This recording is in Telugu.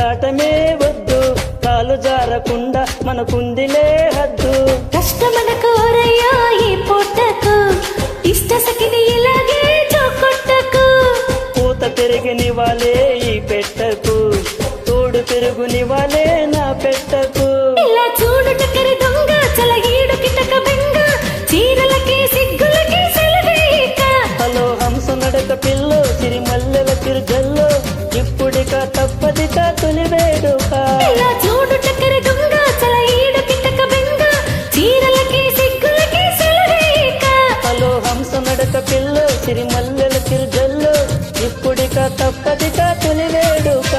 ఆటమే వద్దు, కాలు జారకుండా మనకుందిలే హద్దు. కష్టమన కోరయ్యా ఈ పొట్టకు, ఇష్ట సఖిని ఇలాగే చోకొట్టకు. పూత పెరిగినివాలే ఈ పెట్టకు, తోడు పెరుగునివాలే నా పెట్టకు. ఇలా చూడు టక్కరి దొంగ, చల ఈడు కిటక బెంగ, చీరలకి సిగ్గులకి సెలవేక. హలో హంస నడక పిల్లో, సిరిమల్లెల చిరుజల్లో, ఇప్పుడిక తప్పదిక తొలి వేడుక. ఇలా చూడు టక్కరి దొంగ, చల ఈడు కిటక బెంగ, చీరలకి సిగ్గులకి సెలవేక. హలో హంస నడక పిల్లో, సిరిమల్లెల చిరుజల్లో, ఇప్పుడిక తప్పదిక తొలి వేడుక.